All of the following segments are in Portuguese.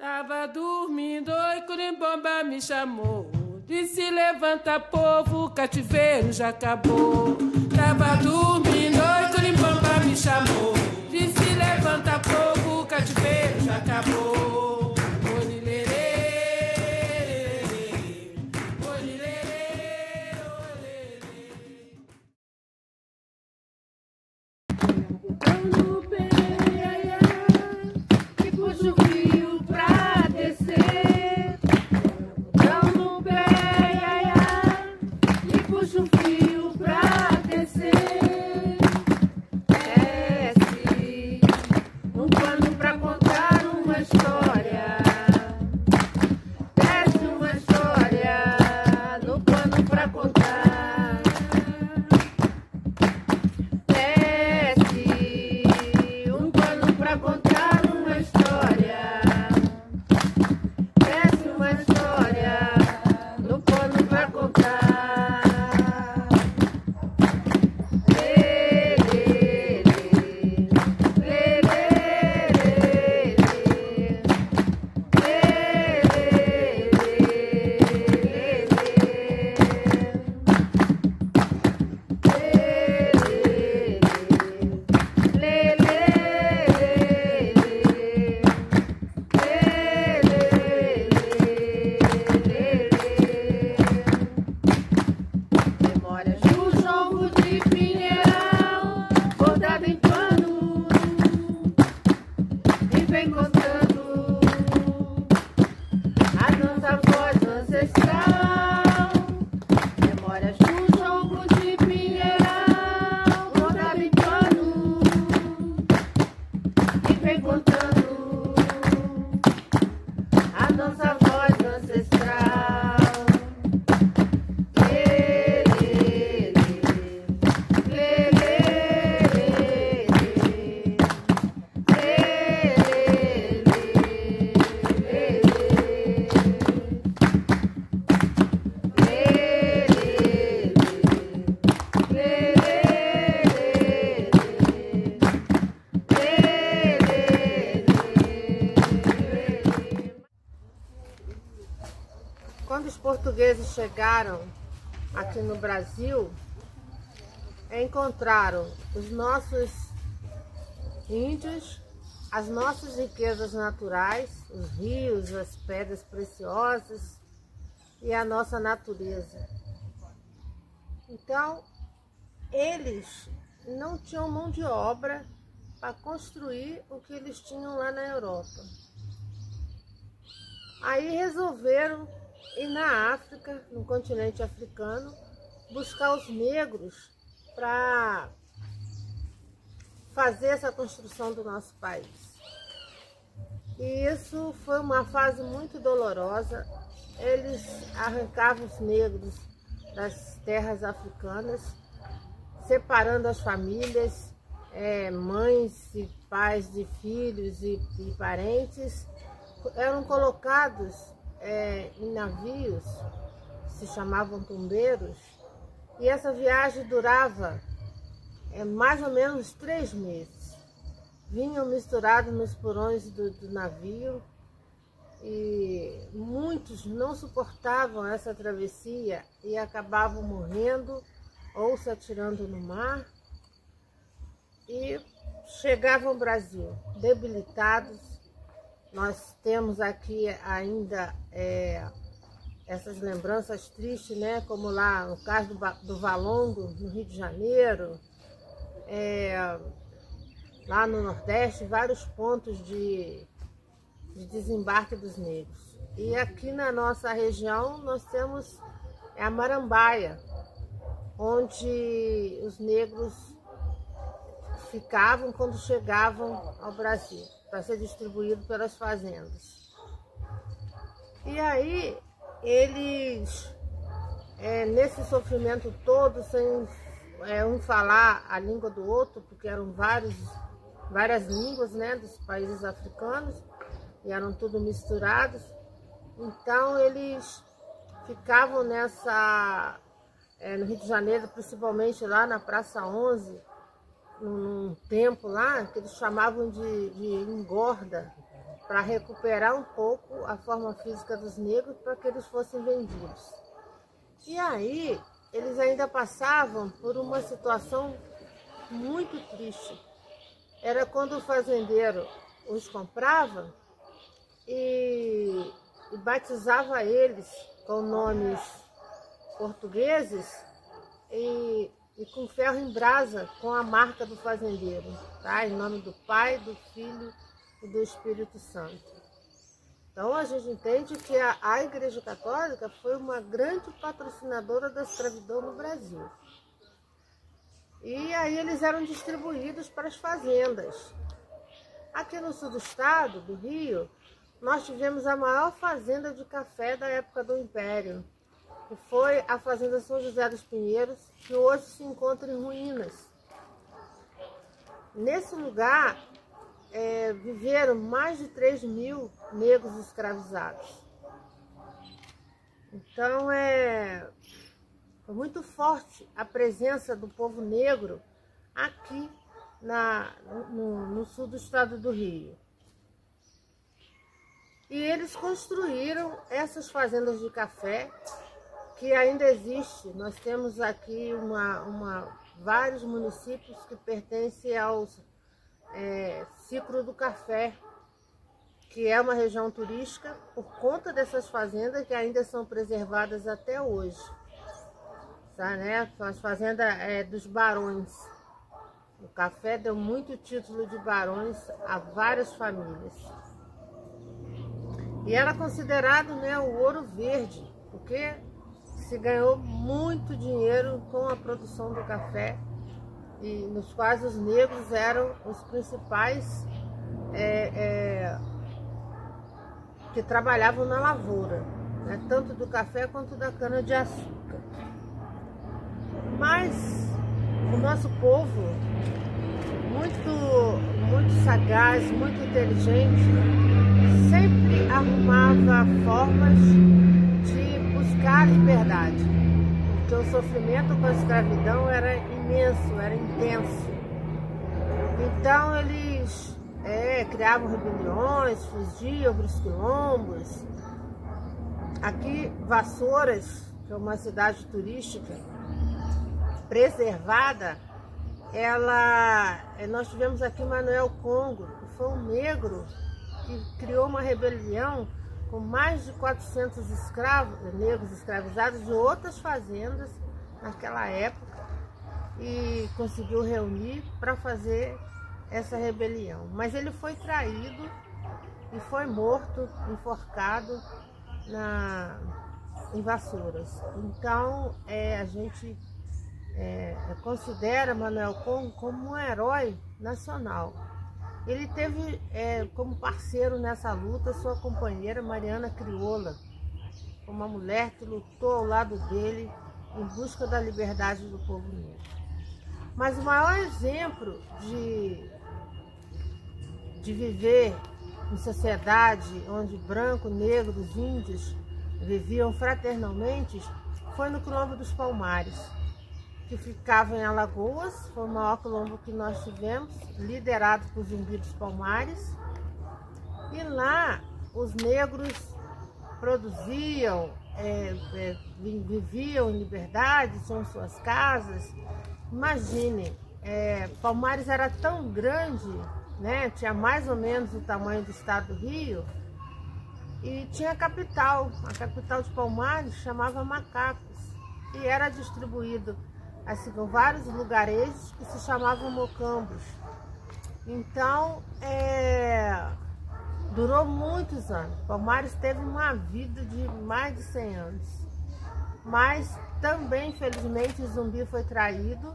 Tava dormindo e Curimbomba me chamou. Disse: levanta, povo, o cativeiro já acabou. Tava dormindo e Curimbomba me chamou. Disse: levanta, povo, o cativeiro já acabou. Quando os portugueses chegaram aqui no Brasil, encontraram os nossos índios, as nossas riquezas naturais, os rios, as pedras preciosas e a nossa natureza. Então, eles não tinham mão de obra para construir o que eles tinham lá na Europa. Aí resolveram ir na África, no continente africano, buscar os negros para fazer essa construção do nosso país. E isso foi uma fase muito dolorosa. Eles arrancavam os negros das terras africanas, separando as famílias, mães e pais de filhos e parentes, eram colocados em navios, se chamavam tumbeiros, e essa viagem durava mais ou menos 3 meses. Vinham misturados nos porões do navio e muitos não suportavam essa travessia e acabavam morrendo ou se atirando no mar e chegavam ao Brasil debilitados. Nós temos aqui ainda essas lembranças tristes, né? Como lá no caso do Valongo, no Rio de Janeiro, lá no Nordeste, vários pontos de desembarque dos negros. E aqui na nossa região nós temos a Marambaia, onde os negros ficavam quando chegavam ao Brasil, para ser distribuído pelas fazendas. E aí, eles, nesse sofrimento todo, sem um falar a língua do outro, porque eram várias línguas, né, dos países africanos, e eram tudo misturados, então eles ficavam no Rio de Janeiro, principalmente lá na Praça 11, num tempo lá que eles chamavam de engorda, para recuperar um pouco a forma física dos negros para que eles fossem vendidos. E aí eles ainda passavam por uma situação muito triste. Era quando o fazendeiro os comprava e batizava eles com nomes portugueses e com ferro em brasa, com a marca do fazendeiro, tá? Em nome do Pai, do Filho e do Espírito Santo. Então a gente entende que a Igreja Católica foi uma grande patrocinadora da escravidão no Brasil. E aí eles eram distribuídos para as fazendas. Aqui no sul do estado, do Rio, nós tivemos a maior fazenda de café da época do Império, que foi a Fazenda São José dos Pinheiros, que hoje se encontra em ruínas. Nesse lugar viveram mais de 3.000 negros escravizados. Então foi muito forte a presença do povo negro aqui no sul do estado do Rio. E eles construíram essas fazendas de café que ainda existe. Nós temos aqui vários municípios que pertencem ao Ciclo do Café, que é uma região turística por conta dessas fazendas que ainda são preservadas até hoje. Tá, né? As fazendas dos barões. O café deu muito título de barões a várias famílias. E era considerado, né, o ouro verde, porque se ganhou muito dinheiro com a produção do café, e nos quais os negros eram os principais que trabalhavam na lavoura, né, tanto do café quanto da cana-de-açúcar. Mas o nosso povo, muito sagaz, muito inteligente, sempre arrumava formas de buscar a liberdade, porque o sofrimento com a escravidão era imenso, era intenso. Então eles criavam rebeliões, fugiam para os quilombos. Aqui, Vassouras, que é uma cidade turística preservada, nós tivemos aqui Manuel Congo, que foi um negro que criou uma rebelião com mais de 400 negros escravizados de outras fazendas naquela época, e conseguiu reunir para fazer essa rebelião. Mas ele foi traído e foi morto, enforcado em Vassouras. Então a gente considera Manuel Congo como um herói nacional. Ele teve como parceiro nessa luta sua companheira Mariana Crioula, uma mulher que lutou ao lado dele em busca da liberdade do povo negro. Mas o maior exemplo de viver em sociedade onde branco, negros, índios viviam fraternalmente foi no Quilombo dos Palmares, que ficava em Alagoas. Foi o maior quilombo que nós tivemos, liderado por Zumbi dos Palmares. E lá os negros produziam, viviam em liberdade, tinham suas casas. Imaginem, Palmares era tão grande, né? Tinha mais ou menos o tamanho do estado do Rio, e tinha a capital de Palmares chamava Macacos, e era distribuído assim com vários lugarejos que se chamavam mocambos. Então durou muitos anos. Palmares teve uma vida de mais de 100 anos, mas também infelizmente Zumbi foi traído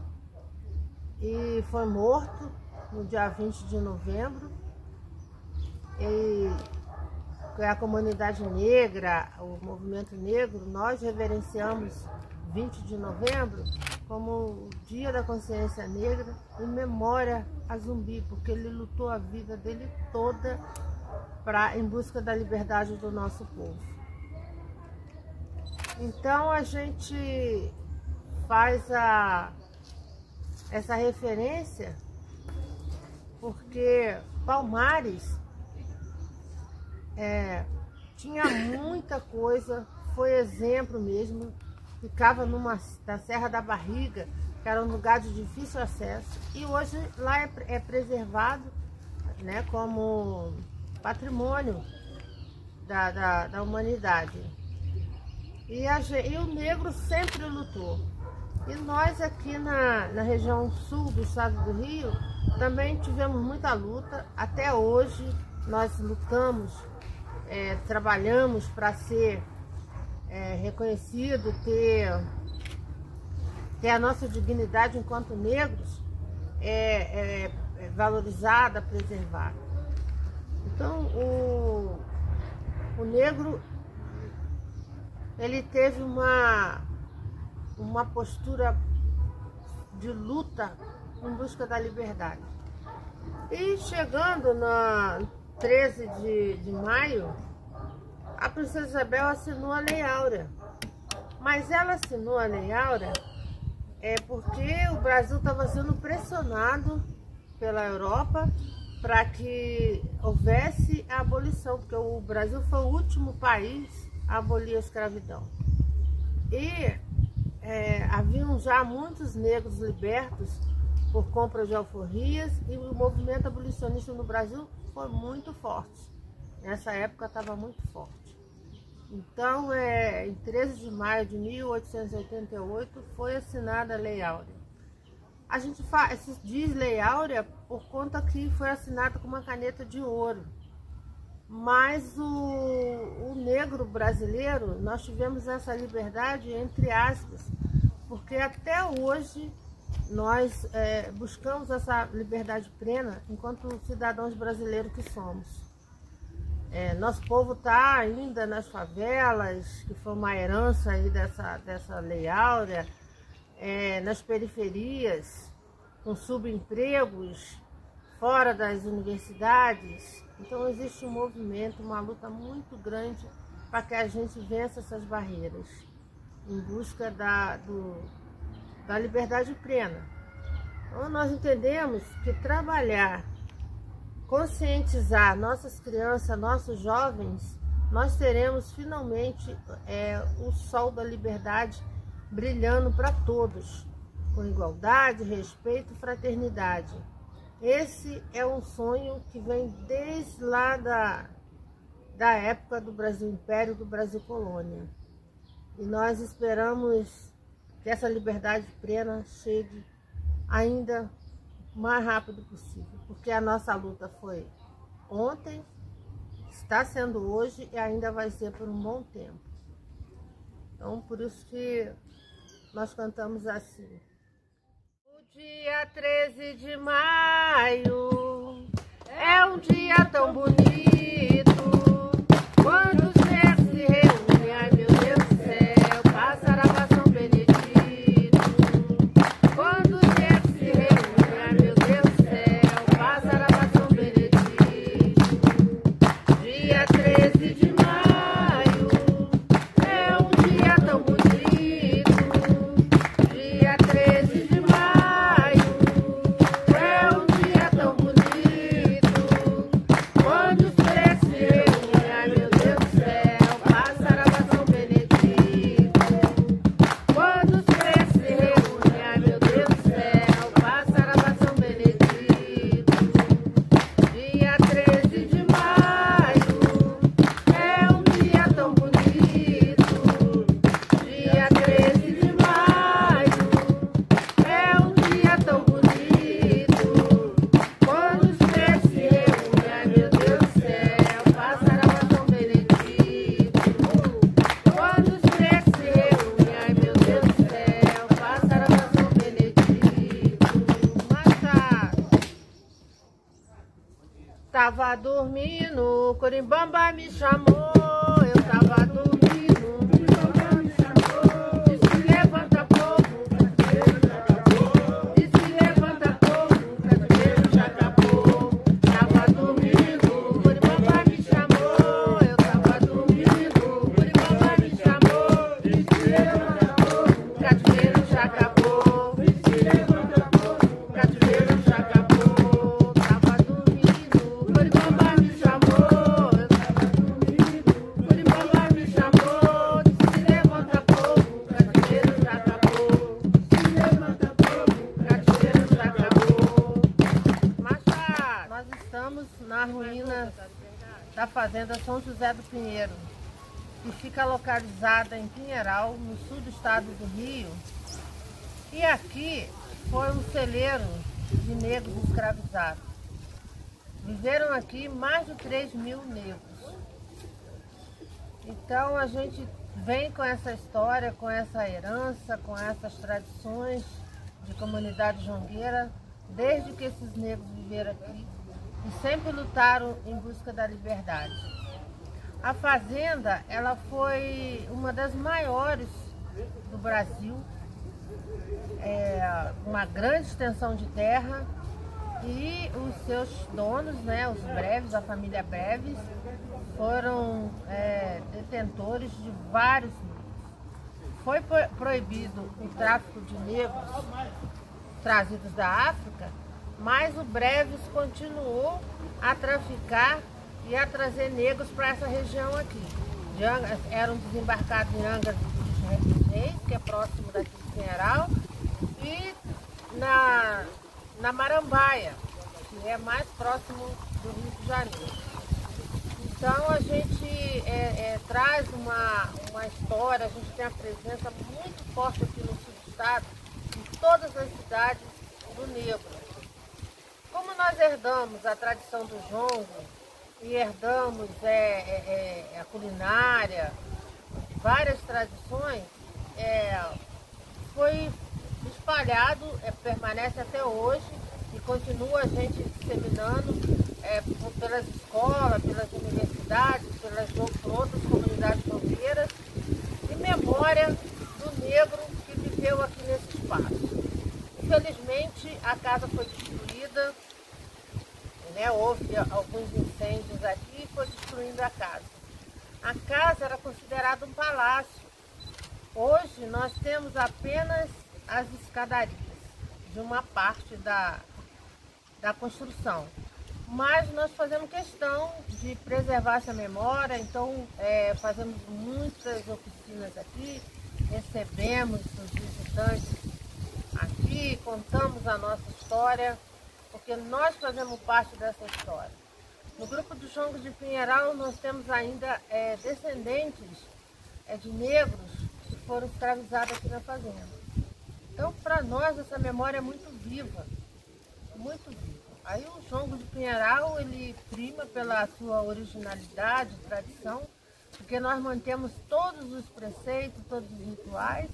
e foi morto no dia 20 de novembro. E a comunidade negra, o movimento negro, nós reverenciamos 20 de novembro como o Dia da Consciência Negra, em memória a Zumbi, porque ele lutou a vida dele toda em busca da liberdade do nosso povo. Então a gente faz essa referência porque Palmares tinha muita coisa, foi exemplo mesmo. Ficava na Serra da Barriga, que era um lugar de difícil acesso, e hoje lá é preservado, né, como patrimônio da humanidade. E o negro sempre lutou. E nós aqui na região sul do estado do Rio também tivemos muita luta. Até hoje nós lutamos, trabalhamos para ser reconhecido, ter a nossa dignidade enquanto negros valorizada, preservada. Então o negro, ele teve uma postura de luta em busca da liberdade. E chegando na 13 de maio, a princesa Isabel assinou a Lei Áurea. Mas ela assinou a Lei Áurea porque o Brasil estava sendo pressionado pela Europa para que houvesse a abolição, porque o Brasil foi o último país a abolir a escravidão. E haviam já muitos negros libertos por compra de alforrias, e o movimento abolicionista no Brasil foi muito forte. Nessa época estava muito forte. Então, em 13 de maio de 1888, foi assinada a Lei Áurea. A gente diz Lei Áurea por conta que foi assinada com uma caneta de ouro. Mas o negro brasileiro, nós tivemos essa liberdade entre aspas, porque até hoje nós buscamos essa liberdade plena enquanto cidadãos brasileiros que somos. Nosso povo está ainda nas favelas, que foi uma herança aí dessa Lei Áurea, nas periferias, com subempregos, fora das universidades. Então existe um movimento, uma luta muito grande para que a gente vença essas barreiras, em busca da liberdade plena. Então nós entendemos que trabalhar, conscientizar nossas crianças, nossos jovens, nós teremos finalmente o sol da liberdade brilhando para todos, com igualdade, respeito e fraternidade. Esse é um sonho que vem desde lá da época do Brasil Império, do Brasil Colônia. E nós esperamos que essa liberdade plena chegue ainda o mais rápido possível, porque a nossa luta foi ontem, está sendo hoje e ainda vai ser por um bom tempo. Então, por isso que nós cantamos assim. O dia 13 de maio é um dia tão bonito, quando os negros se reúnem, ai meu Deus do céu, Passaraba São Benedito. Quando os negros se reúnem, ai meu Deus do céu, Passaraba São Benedito. Dia 13 de maio é um dia tão bonito, dia 13 de maio é um dia tão bonito, quando os pretos se reúnem, ai meu Deus do céu, Passaraba São Benedito. Quando os pretos se reúnem, ai meu Deus do céu, Passaraba São Benedito. Dia 13 de maio é um dia tão bonito, dia 13 de maio é um dia tão bonito, quando os pretos se reúnem, ai meu Deus do céu, Passaraba São Benedito. Quando os pretos se reúnem, ai meu Deus do céu, Passaraba São Benedito. Tava dormindo, o Corimbamba me chamou, eu tava dormindo, o Corimbamba me chamou, disse levanta povo, cativeiro já acabou, disse levanta povo, cativeiro já acabou. Tava dormindo, o Corimbamba me chamou, eu tava dormindo, o Corimbamba me chamou, disse levanta povo, cativeiro já acabou, disse levanta povo, cativeiro já acabou. Tava dormindo, o Corimbamba me chamou, eu tava dormindo. na ruína da fazenda São José do Pinheiro, que fica localizada em Pinheiral, no sul do estado do Rio. E aqui foi um celeiro de negros escravizados. Viveram aqui mais de 3.000 negros. Então a gente vem com essa história, com essa herança, com essas tradições de comunidade jongueira, desde que esses negros viveram aqui e sempre lutaram em busca da liberdade. A fazenda, ela foi uma das maiores do Brasil, uma grande extensão de terra, e os seus donos, né, os Breves, a família Breves, foram detentores de vários negros. Foi proibido o tráfico de negros trazidos da África, mas o Breves continuou a traficar e a trazer negros para essa região aqui. Eram desembarcados em Angra dos Reis, que é próximo daqui de Pinheiral, e na Marambaia, que é mais próximo do Rio de Janeiro. Então a gente traz uma história, a gente tem a presença muito forte aqui no sul do estado, em todas as cidades do negro. Como nós herdamos a tradição do jongo e herdamos a culinária, várias tradições, foi espalhado, permanece até hoje e continua a gente disseminando pelas escolas, pelas universidades, por outras comunidades jongueiras, em memória do negro que viveu aqui nesse espaço. Infelizmente a casa foi destruída, né? Houve alguns incêndios aqui e foi destruindo a casa. A casa era considerada um palácio. Hoje nós temos apenas as escadarias de uma parte da construção. Mas nós fazemos questão de preservar essa memória, então fazemos muitas oficinas aqui, recebemos os visitantes aqui, contamos a nossa história, porque nós fazemos parte dessa história. No grupo do Jongo de Pinheiral nós temos ainda descendentes de negros que foram escravizados aqui na fazenda. Então para nós essa memória é muito viva, muito viva. Aí o Jongo de Pinheiral, ele prima pela sua originalidade, tradição, porque nós mantemos todos os preceitos, todos os rituais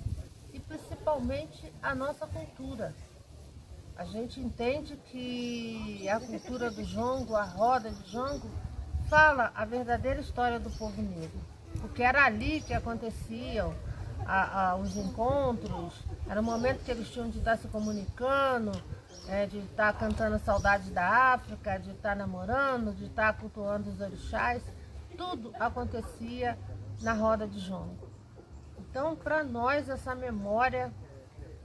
e principalmente a nossa cultura. A gente entende que a cultura do jongo, a roda de jongo, fala a verdadeira história do povo negro. Porque era ali que aconteciam os encontros, era o momento que eles tinham de estar se comunicando, de estar cantando saudades da África, de estar namorando, de estar cultuando os orixás. Tudo acontecia na roda de jongo. Então, para nós, essa memória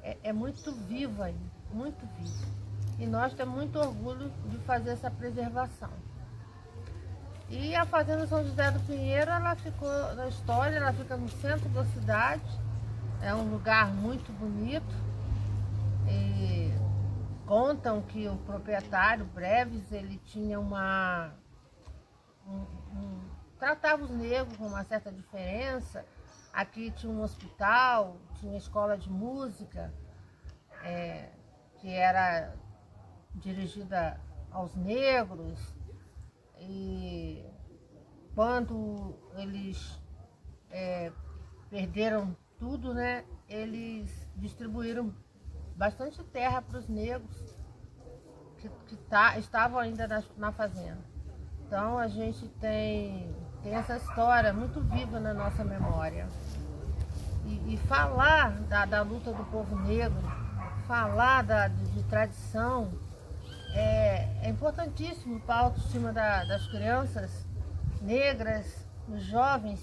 é muito viva aí, muito viva. E nós temos muito orgulho de fazer essa preservação. E a Fazenda São José do Pinheiro, ela ficou na história, ela fica no centro da cidade. É um lugar muito bonito. E contam que o proprietário, Breves, ele tinha tratava os negros com uma certa diferença. Aqui tinha um hospital, tinha escola de música, que era dirigida aos negros. E quando eles perderam tudo, né, eles distribuíram bastante terra para os negros que estavam ainda na fazenda. Então a gente tem essa história muito viva na nossa memória. E falar da luta do povo negro, falar de tradição, é importantíssimo para a autoestima das crianças negras, dos jovens,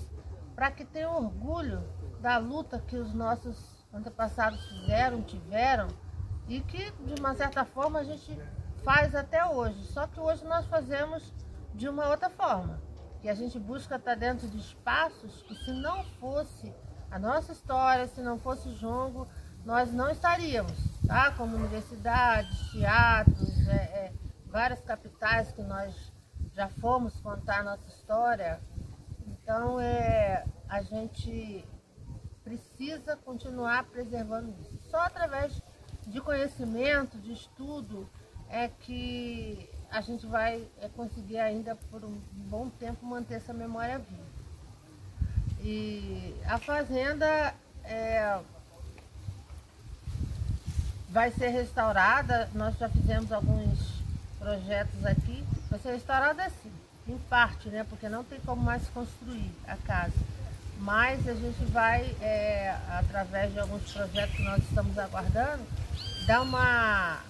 para que tenham orgulho da luta que os nossos antepassados tiveram, e que de uma certa forma a gente faz até hoje. Só que hoje nós fazemos de uma outra forma, que a gente busca estar dentro de espaços que, se não fosse a nossa história, se não fosse o jongo, nós não estaríamos, tá? Como universidades, teatros, várias capitais que nós já fomos contar a nossa história. Então a gente precisa continuar preservando isso. Só através de conhecimento, de estudo, é que a gente vai conseguir ainda por um bom tempo manter essa memória viva. E a fazenda vai ser restaurada. Nós já fizemos alguns projetos aqui. Vai ser restaurada assim, em parte, né? Porque não tem como mais construir a casa. Mas a gente vai, através de alguns projetos que nós estamos aguardando, dar uma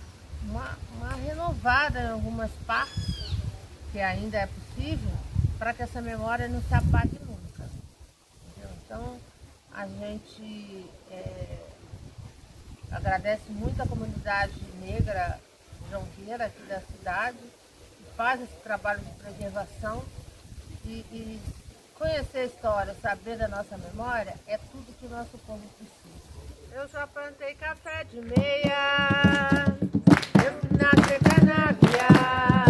renovada em algumas partes, que ainda é possível, para que essa memória não se apague nunca. Entendeu? Então, a gente agradece muito a comunidade negra jonqueira aqui da cidade, que faz esse trabalho de preservação e conhecer a história, saber da nossa memória, é tudo que o nosso povo precisa. Eu já plantei café de meia, eu nasci canavial.